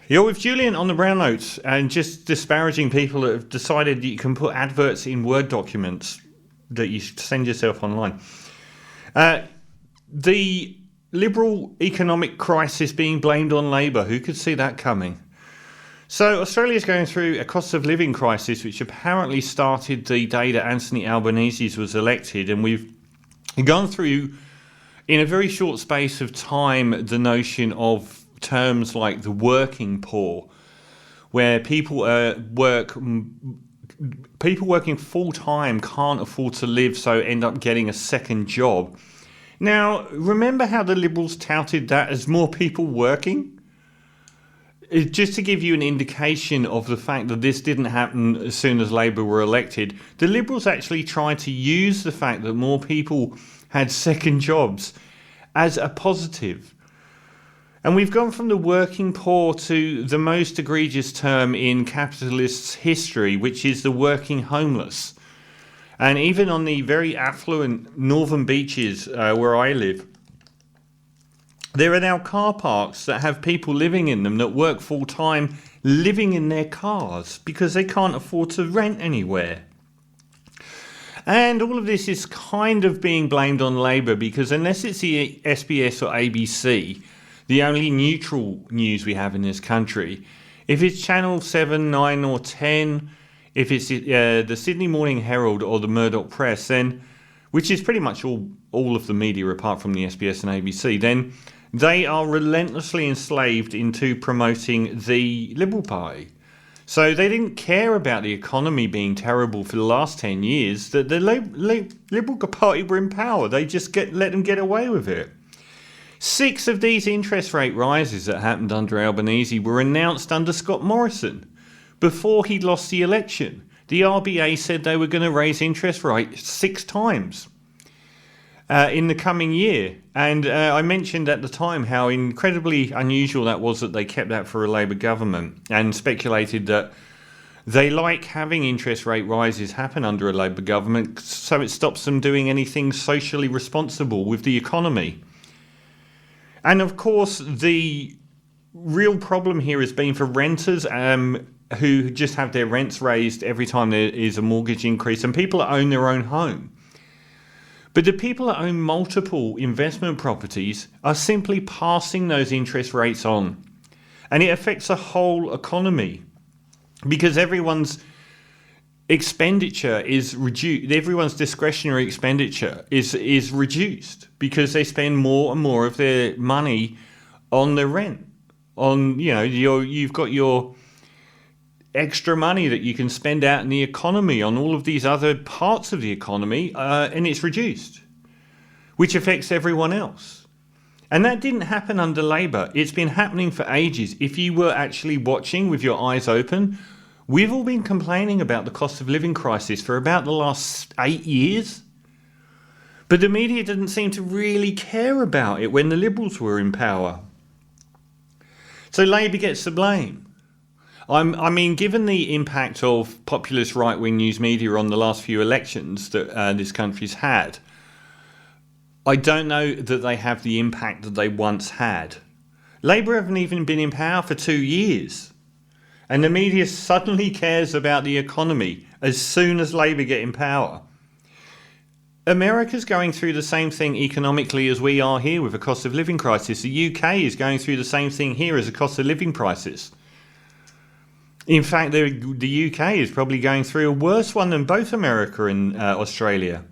You're with Julian on the Brown Notes, and just disparaging people that have decided that you can put adverts in Word documents that you send yourself online. The Liberal economic crisis being blamed on Labour. Who could see that coming? So Australia's going through a cost of living crisis, which apparently started the day that Anthony Albanese was elected, and we've gone through, in a very short space of time, the notion of terms like the working poor, where people working full-time can't afford to live, so end up getting a second job. Now, remember how the Liberals touted that as more people working? Just to give you an indication of the fact that this didn't happen as soon as Labour were elected, the Liberals actually tried to use the fact that more people had second jobs as a positive. And we've gone from the working poor to the most egregious term in capitalist history, which is the working homeless. And even on the very affluent northern beaches where I live, there are now car parks that have people living in them that work full time, living in their cars because they can't afford to rent anywhere. And all of this is kind of being blamed on Labour because unless it's the SBS or ABC, the only neutral news we have in this country, if it's Channel 7, 9 or 10, if it's the Sydney Morning Herald or the Murdoch Press, then, which is pretty much all of the media apart from the SBS and ABC, then they are relentlessly enslaved into promoting the Liberal Party. So they didn't care about the economy being terrible for the last 10 years. The Liberal Party were in power. They just let them get away with it. 6 of these interest rate rises that happened under Albanese were announced under Scott Morrison before he lost the election. The RBA said they were going to raise interest rates 6 times in the coming year. And I mentioned at the time how incredibly unusual that was that they kept that for a Labour government, and speculated that they like having interest rate rises happen under a Labour government so it stops them doing anything socially responsible with the economy. And of course, the real problem here has been for renters who just have their rents raised every time there is a mortgage increase, and people that own their own home. But the people that own multiple investment properties are simply passing those interest rates on. And it affects the whole economy because everyone's expenditure is reduced. Everyone's discretionary expenditure is reduced because they spend more and more of their money on the rent. You've got your extra money that you can spend out in the economy on all of these other parts of the economy, and it's reduced, which affects everyone else. And that didn't happen under Labour. It's been happening for ages. If you were actually watching with your eyes open, we've all been complaining about the cost of living crisis for about the last 8 years. But the media didn't seem to really care about it when the Liberals were in power. So Labour gets the blame. I mean, given the impact of populist right-wing news media on the last few elections that this country's had, I don't know that they have the impact that they once had. Labour haven't even been in power for 2 years. And the media suddenly cares about the economy as soon as Labour get in power. America's going through the same thing economically as we are here with a cost of living crisis. The UK is going through the same thing here as a cost of living crisis. In fact, the UK is probably going through a worse one than both America and Australia.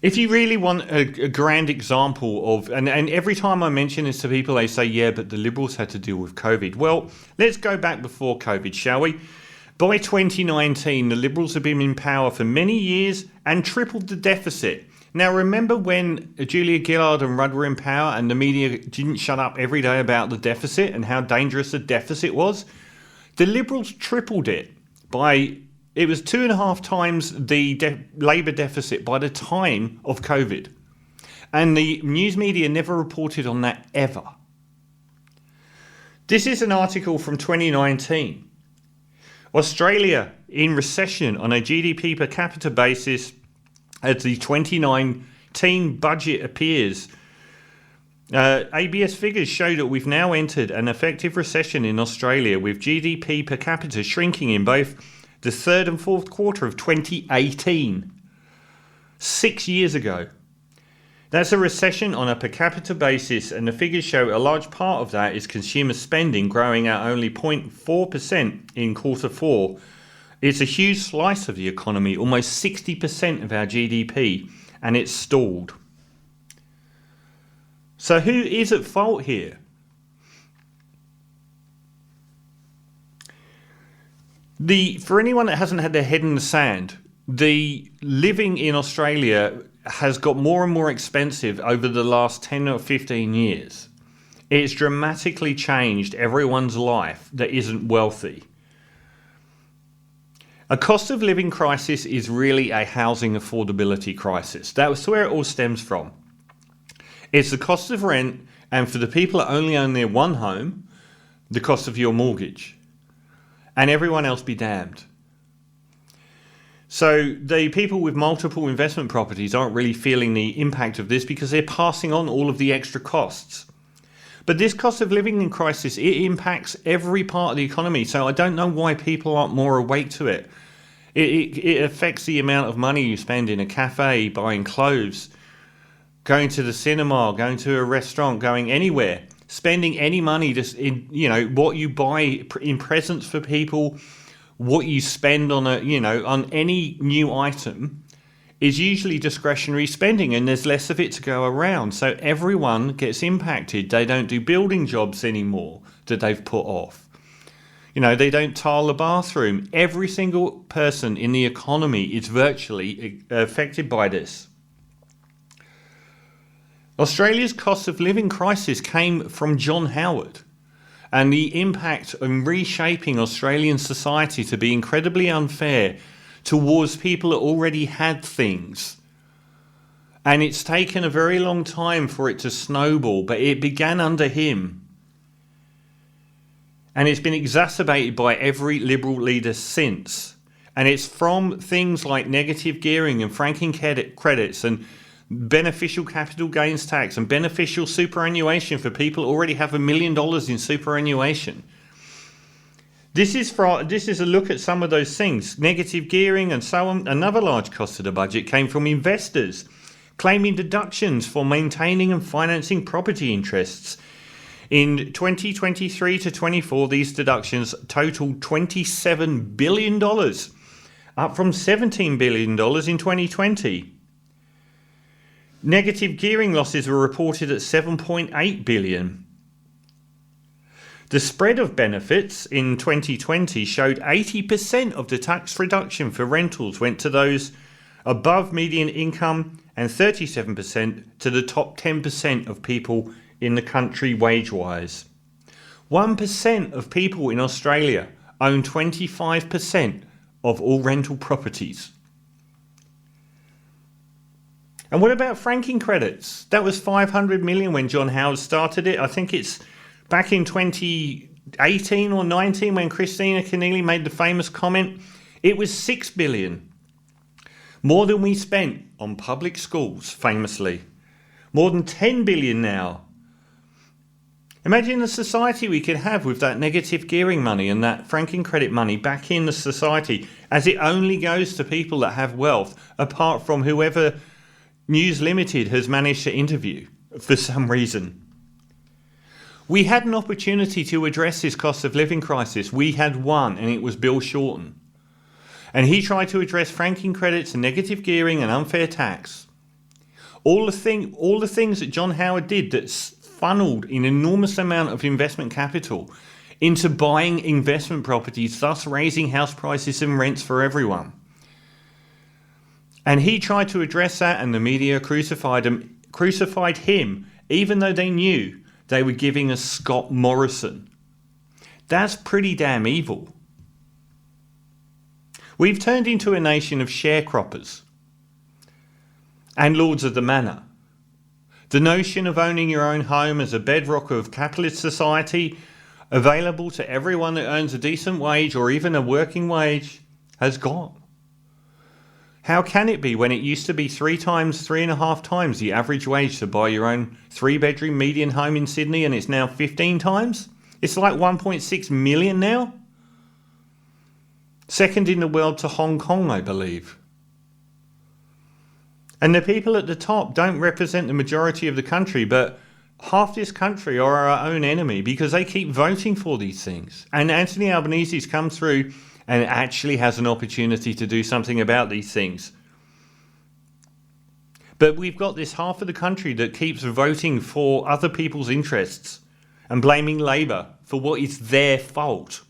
If you really want a grand example of, and every time I mention this to people, they say, yeah, but the Liberals had to deal with COVID. Well, let's go back before COVID, shall we? By 2019, the Liberals have been in power for many years and tripled the deficit. Now, remember when Julia Gillard and Rudd were in power and the media didn't shut up every day about the deficit and how dangerous the deficit was? The Liberals tripled it by, it was 2.5 times the Labour deficit by the time of COVID. And the news media never reported on that ever. This is an article from 2019. Australia in recession on a GDP per capita basis as the 2019 budget appears. ABS figures show that we've now entered an effective recession in Australia, with GDP per capita shrinking in both the third and fourth quarter of 2018. 6 years ago. That's a recession on a per capita basis, and the figures show a large part of that is consumer spending growing at only 0.4% in quarter four. It's a huge slice of the economy, almost 60% of our GDP, and it's stalled. So who is at fault here? For anyone that hasn't had their head in the sand, the living in Australia has got more and more expensive over the last 10 or 15 years. It's dramatically changed everyone's life that isn't wealthy. A cost of living crisis is really a housing affordability crisis. That's where it all stems from. It's the cost of rent, and for the people that only own their one home, the cost of your mortgage. And everyone else be damned. So the people with multiple investment properties aren't really feeling the impact of this because they're passing on all of the extra costs. But this cost of living crisis, it impacts every part of the economy. So I don't know why people aren't more awake to it. It affects the amount of money you spend in a cafe, buying clothes, going to the cinema, going to a restaurant, going anywhere, spending any money just in, what you buy in presents for people. What you spend on on any new item is usually discretionary spending, and there's less of it to go around. So everyone gets impacted. They don't do building jobs anymore that they've put off. They don't tile the bathroom. Every single person in the economy is virtually affected by this. Australia's cost of living crisis came from John Howard. And the impact on reshaping Australian society to be incredibly unfair towards people that already had things. And it's taken a very long time for it to snowball, but it began under him. And it's been exacerbated by every Liberal leader since. And it's from things like negative gearing and franking credits and beneficial capital gains tax and beneficial superannuation for people who already have $1 million in superannuation. This is a look at some of those things. Negative gearing and so on. Another large cost of the budget came from investors claiming deductions for maintaining and financing property interests. In 2023 to 24, these deductions totaled $27 billion, up from $17 billion in 2020. Negative gearing losses were reported at $7.8 billion. The spread of benefits in 2020 showed 80% of the tax reduction for rentals went to those above median income and 37% to the top 10% of people in the country wage-wise. 1% of people in Australia own 25% of all rental properties. And what about franking credits? That was $500 million when John Howard started it. I think it's back in 2018 or 19 when Christina Keneally made the famous comment. It was $6 billion. More than we spent on public schools, famously. More than $10 billion now. Imagine the society we could have with that negative gearing money and that franking credit money back in the society, as it only goes to people that have wealth, apart from whoever News Limited has managed to interview for some reason. We had an opportunity to address this cost of living crisis. We had one, and it was Bill Shorten. And he tried to address franking credits and negative gearing and unfair tax. All the things that John Howard did that funneled an enormous amount of investment capital into buying investment properties, thus raising house prices and rents for everyone. And he tried to address that, and the media crucified him, even though they knew they were giving us Scott Morrison. That's pretty damn evil. We've turned into a nation of sharecroppers and lords of the manor. The notion of owning your own home as a bedrock of capitalist society, available to everyone that earns a decent wage or even a working wage, has gone. How can it be when it used to be 3.5 times the average wage to buy your own 3-bedroom median home in Sydney, and it's now 15 times? It's like 1.6 million now. Second in the world to Hong Kong, I believe. And the people at the top don't represent the majority of the country, but half this country are our own enemy because they keep voting for these things. And Anthony Albanese's come through and actually has an opportunity to do something about these things. But we've got this half of the country that keeps voting for other people's interests and blaming Labour for what is their fault.